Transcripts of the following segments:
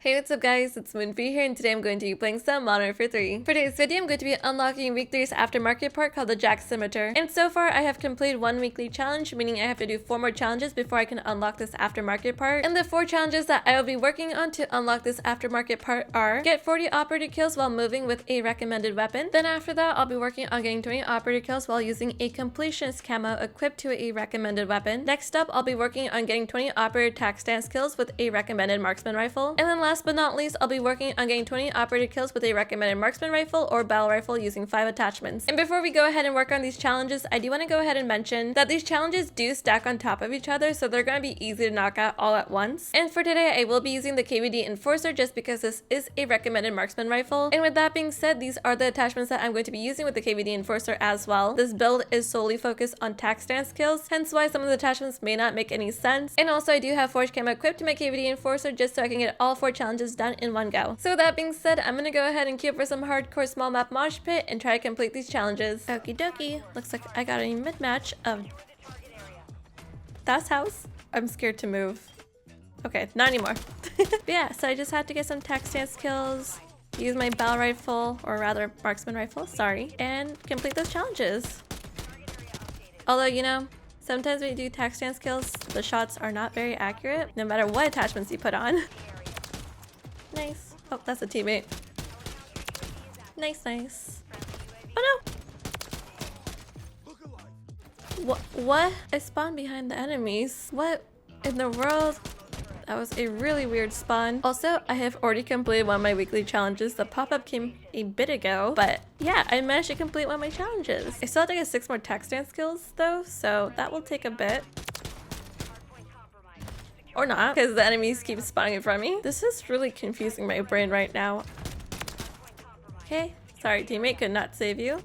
Hey, what's up guys, it's Moonfyye here, and today I'm going to be playing some Modern Warfare 3. For today's video, I'm going to be unlocking Week 3's aftermarket part called the Jak Scimitar. And so far, I have completed one weekly challenge, meaning I have to do 4 more challenges before I can unlock this aftermarket part. And the 4 challenges that I will be working on to unlock this aftermarket part are: get 40 operator kills while moving with a recommended weapon. Then after that, I'll be working on getting 20 operator kills while using a completionist camo equipped to a recommended weapon. Next up, I'll be working on getting 20 operator tac stance kills with a recommended marksman rifle. And then last but not least, I'll be working on getting 20 operator kills with a recommended marksman rifle or battle rifle using 5 attachments. And before we go ahead and work on these challenges, I do want to go ahead and mention that these challenges do stack on top of each other, so they're going to be easy to knock out all at once. And for today, I will be using the KVD Enforcer just because this is a recommended marksman rifle. And with that being said, these are the attachments that I'm going to be using with the KVD Enforcer as well. This build is solely focused on tac stance kills, hence why some of the attachments may not make any sense. And also, I do have Forge Camo equipped to my KVD Enforcer just so I can get all 4 challenges done in one go. So with that being said, I'm gonna go ahead and queue up for some hardcore small map mosh pit and try to complete these challenges. Okie dokie, looks like I got a mid-match of that's house. I'm scared to move. Okay, not anymore. But yeah, so I just had to get some tac stance kills, use my battle rifle, or rather marksman rifle, sorry, and complete those challenges. Although, you know, sometimes when you do tac stance kills, the shots are not very accurate, no matter what attachments you put on. Nice. Oh, that's a teammate. Nice, nice. Oh no! What? I spawned behind the enemies. What in the world? That was a really weird spawn. Also, I have already completed one of my weekly challenges. The pop-up came a bit ago, but yeah, I managed to complete one of my challenges. I still have to get 6 more tac stance kills though, so that will take a bit. Or not, because the enemies keep spawning in front of me. This is really confusing my brain right now. Okay, sorry teammate, could not save you.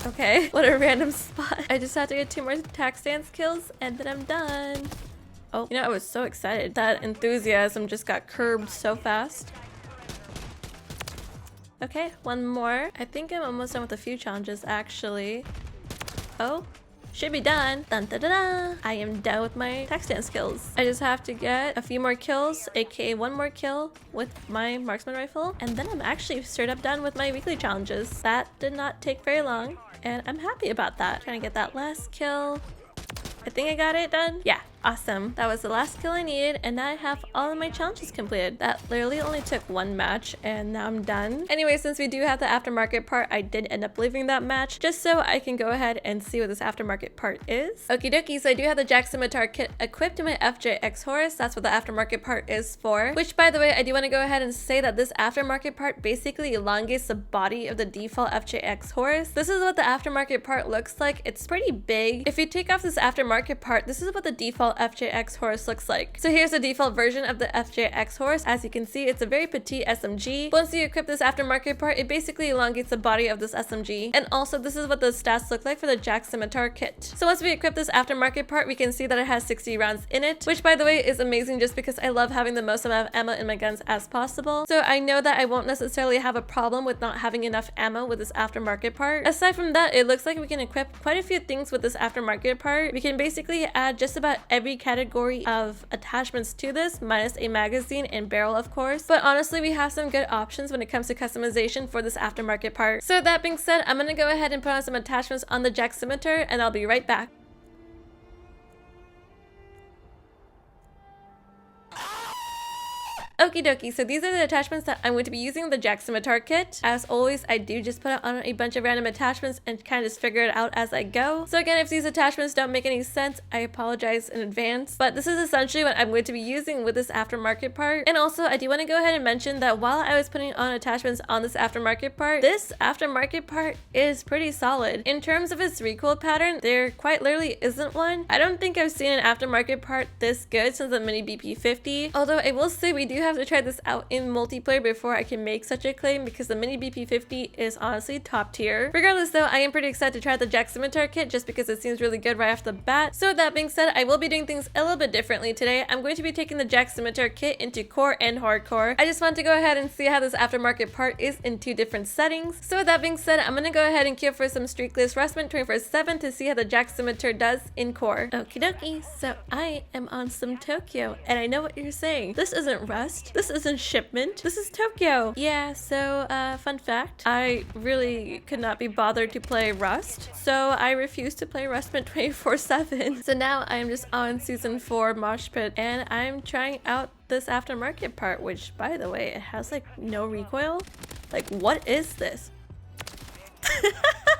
Okay, what a random spot. I just have to get 2 more tac stance kills and then I'm done. Oh, you know, I was so excited. That enthusiasm just got curbed so fast. Okay, 1 more. I think I'm almost done with a few challenges actually. Oh. Should be done. Dun, da, da, da. I am done with my tac stance kills. I just have to get a few more kills, aka 1 more kill with my marksman rifle, and then I'm actually straight up done with my weekly challenges. That did not take very long, and I'm happy about that. Trying to get that last kill. I think I got it done. Yeah, awesome. That was the last kill I needed, and now I have all of my challenges completed. That literally only took 1 match, and now I'm done. Anyway, since we do have the aftermarket part, I did end up leaving that match just so I can go ahead and see what this aftermarket part is. Okie dokie, so I do have the Jak Scimitar kit equipped to my FJX Horus. That's what the aftermarket part is for. Which, by the way, I do want to go ahead and say that this aftermarket part basically elongates the body of the default FJX Horus. This is what the aftermarket part looks like. It's pretty big. If you take off this aftermarket part, this is what the default FJX Horus looks like. So here's the default version of the FJX Horus. As you can see, it's a very petite SMG. Once you equip this aftermarket part, it basically elongates the body of this SMG. And also, this is what the stats look like for the Jak Scimitar kit. So once we equip this aftermarket part, we can see that it has 60 rounds in it, which by the way is amazing just because I love having the most amount of ammo in my guns as possible. So I know that I won't necessarily have a problem with not having enough ammo with this aftermarket part. Aside from that, it looks like we can equip quite a few things with this aftermarket part. We can basically add just about every category of attachments to this, minus a magazine and barrel of course. But honestly, we have some good options when it comes to customization for this aftermarket part. So that being said, I'm gonna go ahead and put on some attachments on the Jak Scimitar and I'll be right back. Okie dokie, so these are the attachments that I'm going to be using the Jak Scimitar kit. As always, I do just put on a bunch of random attachments and kind of just figure it out as I go. So again, if these attachments don't make any sense, I apologize in advance. But this is essentially what I'm going to be using with this aftermarket part. And also, I do want to go ahead and mention that while I was putting on attachments on this aftermarket part, this aftermarket part is pretty solid. In terms of its recoil pattern, there quite literally isn't one. I don't think I've seen an aftermarket part this good since the Mini BP50. Although I will say we do have to try this out in multiplayer before I can make such a claim because the Mini BP50 is honestly top tier. Regardless though, I am pretty excited to try the Jak Scimitar kit just because it seems really good right off the bat. So with that being said, I will be doing things a little bit differently today. I'm going to be taking the Jak Scimitar kit into core and hardcore. I just want to go ahead and see how this aftermarket part is in 2 different settings. So with that being said, I'm gonna go ahead and queue for some streak list rustment 24/7 to see how the Jak Scimitar does in core. Okie dokie, so I am on some Tokyo and I know what you're saying. This isn't Rust. Rust. This isn't shipment. This is Tokyo. Yeah, so fun fact, I really could not be bothered to play Rust, so I refused to play Rustment 24/7. So now I'm just on season 4 Mosh Pit, and I'm trying out this aftermarket part, which, by the way, it has like no recoil. Like, what is this?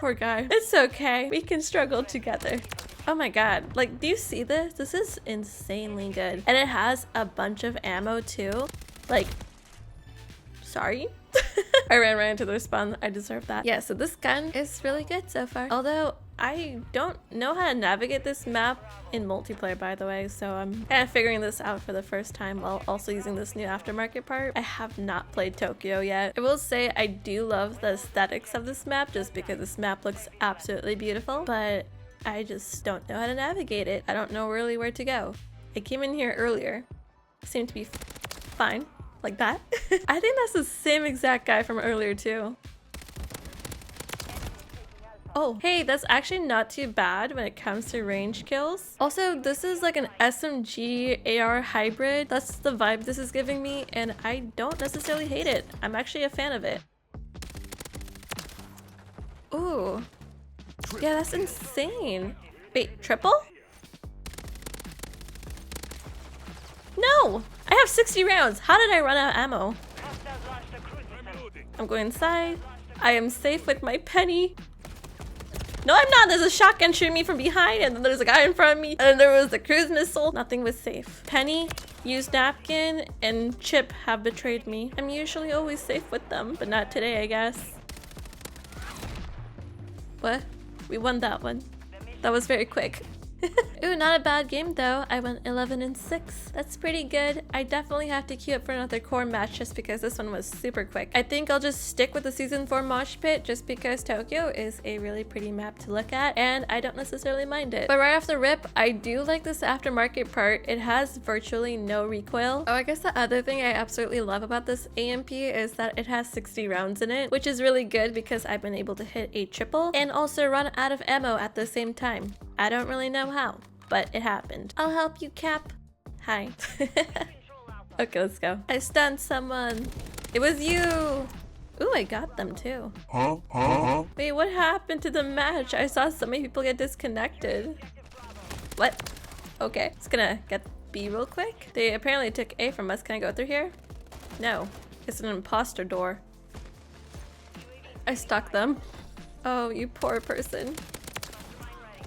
Poor guy. It's okay. We can struggle together. Oh my god. Like, do you see this? This is insanely good. And it has a bunch of ammo too. Like, sorry? I ran right into the spawn. I deserve that. Yeah, so this gun is really good so far. Although, I don't know how to navigate this map in multiplayer, by the way, so I'm kind of figuring this out for the first time while also using this new aftermarket part. I have not played Tokyo yet. I will say I do love the aesthetics of this map just because this map looks absolutely beautiful, but I just don't know how to navigate it. I don't know really where to go. I came in here earlier. Seemed to be fine. Like that. I think that's the same exact guy from earlier too. Oh, hey, that's actually not too bad when it comes to range kills. Also, this is like an SMG AR hybrid. That's the vibe this is giving me, and I don't necessarily hate it. I'm actually a fan of it. Ooh. Yeah, that's insane. Wait, triple? No! I have 60 rounds. How did I run out of ammo? I'm going inside. I am safe with my penny. No, I'm not. There's a shotgun shooting me from behind, and then there's a guy in front of me, and then there was a cruise missile. Nothing was safe. Penny, used napkin, and Chip have betrayed me. I'm usually always safe with them, but not today, I guess. What? We won that one. That was very quick. Ooh, not a bad game though. I went 11-6. That's pretty good. I definitely have to queue up for another core match just because this one was super quick. I think I'll just stick with the season 4 Mosh Pit just because Tokyo is a really pretty map to look at and I don't necessarily mind it. But right off the rip, I do like this aftermarket part. It has virtually no recoil. Oh, I guess the other thing I absolutely love about this AMP is that it has 60 rounds in it, which is really good because I've been able to hit a triple and also run out of ammo at the same time. I don't really know how, but it happened. I'll help you, Cap. Hi. Okay, let's go. I stunned someone. It was you. Ooh, I got them too. Wait, what happened to the match? I saw so many people get disconnected. What? Okay, just gonna get B real quick. They apparently took A from us. Can I go through here? No, it's an imposter door. I stuck them. Oh, you poor person.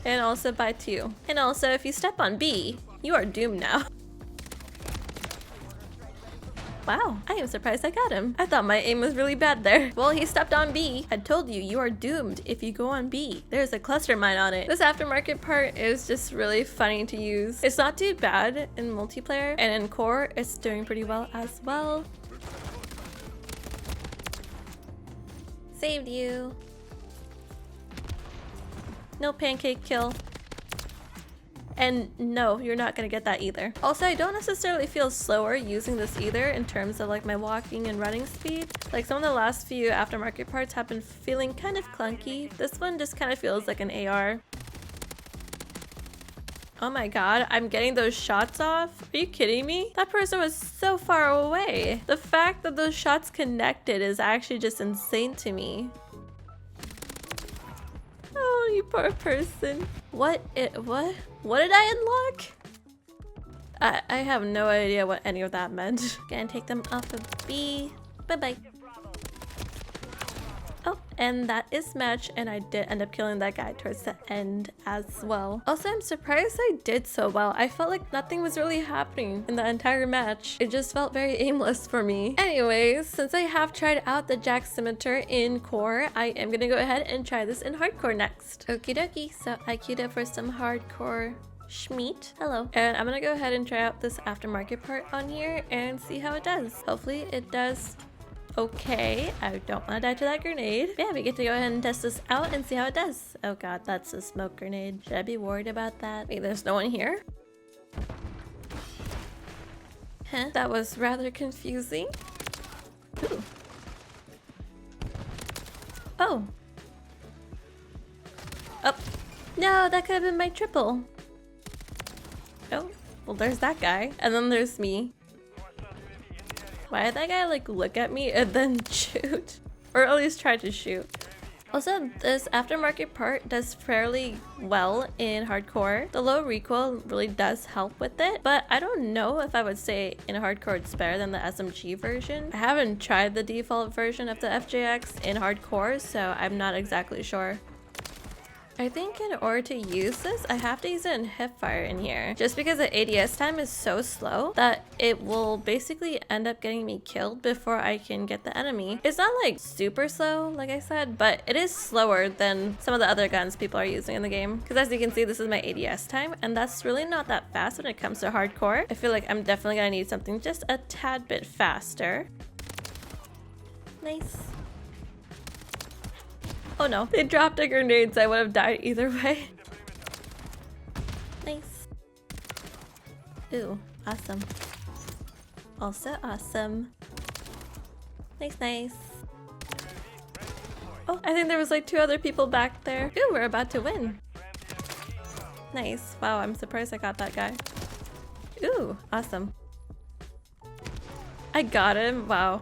And also by 2. And also, if you step on B, you are doomed now. Wow, I am surprised I got him. I thought my aim was really bad there. Well, he stepped on B. I told you, you are doomed if you go on B. There's a cluster mine on it. This aftermarket part is just really funny to use. It's not too bad in multiplayer, and in core, it's doing pretty well as well. Saved you. No pancake kill. And no, you're not gonna get that either. Also, I don't necessarily feel slower using this either in terms of like my walking and running speed. Like some of the last few aftermarket parts have been feeling kind of clunky. This one just kind of feels like an AR. Oh my god, I'm getting those shots off? Are you kidding me? That person was so far away. The fact that those shots connected is actually just insane to me. Oh, you poor person. What did I unlock? I have no idea what any of that meant. Gonna take them off of B. Bye-bye. Oh, and that is match, and I did end up killing that guy towards the end as well. Also, I'm surprised I did so well. I felt like nothing was really happening in the entire match. It just felt very aimless for me. Anyways, since I have tried out the Jak Scimitar in core, I am gonna go ahead and try this in hardcore next. Okie dokie, so I queued up for some hardcore Schmeat. Hello. And I'm gonna go ahead and try out this aftermarket part on here and see how it does. Hopefully it does okay. I don't want to die to that grenade. Yeah, we get to go ahead and test this out and see how it does. Oh god, that's a smoke grenade. Should I be worried about that? Wait, there's no one here? Huh? That was rather confusing. Ooh. Oh. Oh. No, that could have been my triple. Oh. Well, there's that guy. And then there's me. Why did that guy like look at me and then shoot? Or at least try to shoot. Also, this aftermarket part does fairly well in hardcore. The low recoil really does help with it, but I don't know if I would say in hardcore it's better than the SMG version. I haven't tried the default version of the FJX in hardcore, so I'm not exactly sure. I think in order to use this, I have to use it in hipfire in here. Just because the ADS time is so slow that it will basically end up getting me killed before I can get the enemy. It's not like super slow, like I said, but it is slower than some of the other guns people are using in the game. Because as you can see, this is my ADS time, and that's really not that fast when it comes to hardcore. I feel like I'm definitely gonna need something just a tad bit faster. Nice. Oh no, they dropped a grenade, so I would have died either way. Nice. Ooh, awesome. Also awesome. Nice, nice. Oh, I think there was like 2 other people back there. Ooh, we're about to win. Nice. Wow, I'm surprised I got that guy. Ooh, awesome. I got him. Wow.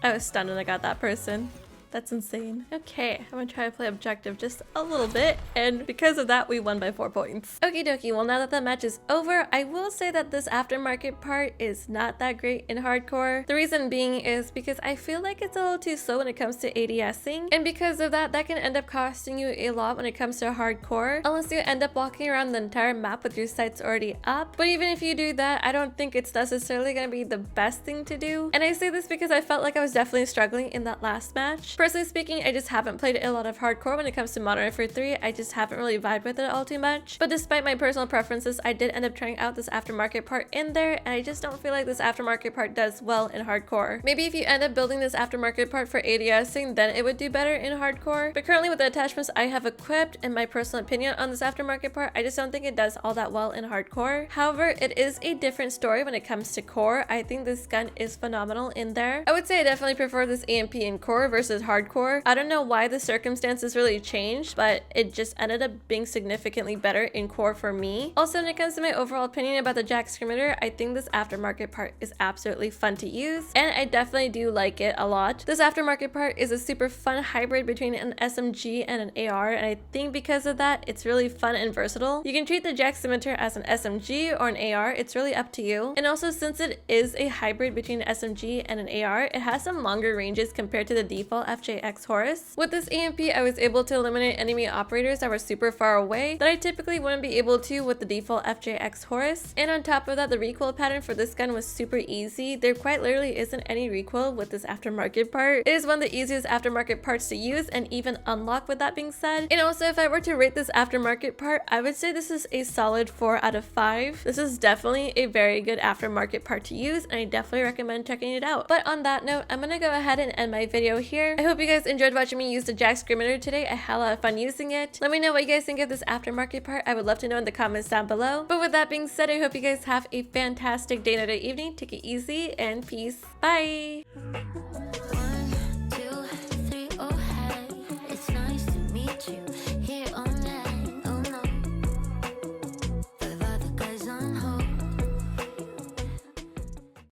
I was stunned when I got that person. That's insane. Okay, I'm gonna try to play objective just a little bit, and because of that, we won by 4 points. Okie dokie, well now that the match is over, I will say that this aftermarket part is not that great in hardcore. The reason being is because I feel like it's a little too slow when it comes to ADSing, and because of that, that can end up costing you a lot when it comes to hardcore, unless you end up walking around the entire map with your sights already up. But even if you do that, I don't think it's necessarily gonna be the best thing to do. And I say this because I felt like I was definitely struggling in that last match. Personally speaking, I just haven't played a lot of hardcore when it comes to Modern Warfare 3. I just haven't really vibed with it all too much. But despite my personal preferences, I did end up trying out this aftermarket part in there, and I just don't feel like this aftermarket part does well in hardcore. Maybe if you end up building this aftermarket part for ADSing, then it would do better in hardcore. But currently with the attachments I have equipped, in my personal opinion on this aftermarket part, I just don't think it does all that well in hardcore. However, it is a different story when it comes to core. I think this gun is phenomenal in there. I would say I definitely prefer this AMP in core versus hardcore. I don't know why the circumstances really changed, but it just ended up being significantly better in core for me. Also, when it comes to my overall opinion about the Jak Scimitar, I think this aftermarket part is absolutely fun to use, and I definitely do like it a lot. This aftermarket part is a super fun hybrid between an SMG and an AR, and I think because of that, it's really fun and versatile. You can treat the Jak Scimitar as an SMG or an AR, it's really up to you. And also, since it is a hybrid between an SMG and an AR, it has some longer ranges compared to the default FJX Horus. With this AMP, I was able to eliminate enemy operators that were super far away that I typically wouldn't be able to with the default FJX Horus. And on top of that, the recoil pattern for this gun was super easy. There quite literally isn't any recoil with this aftermarket part. It is one of the easiest aftermarket parts to use and even unlock, with that being said. And also, if I were to rate this aftermarket part, I would say this is a solid 4 out of 5. This is definitely a very good aftermarket part to use, and I definitely recommend checking it out. But on that note, I'm gonna go ahead and end my video here. I hope you guys enjoyed watching me use the Jak Scimitar today. I had a lot of fun using it. Let me know what you guys think of this aftermarket part. I would love to know in the comments down below. But with that being said, I hope you guys have a fantastic day, night, or evening. Take it easy and peace. Bye!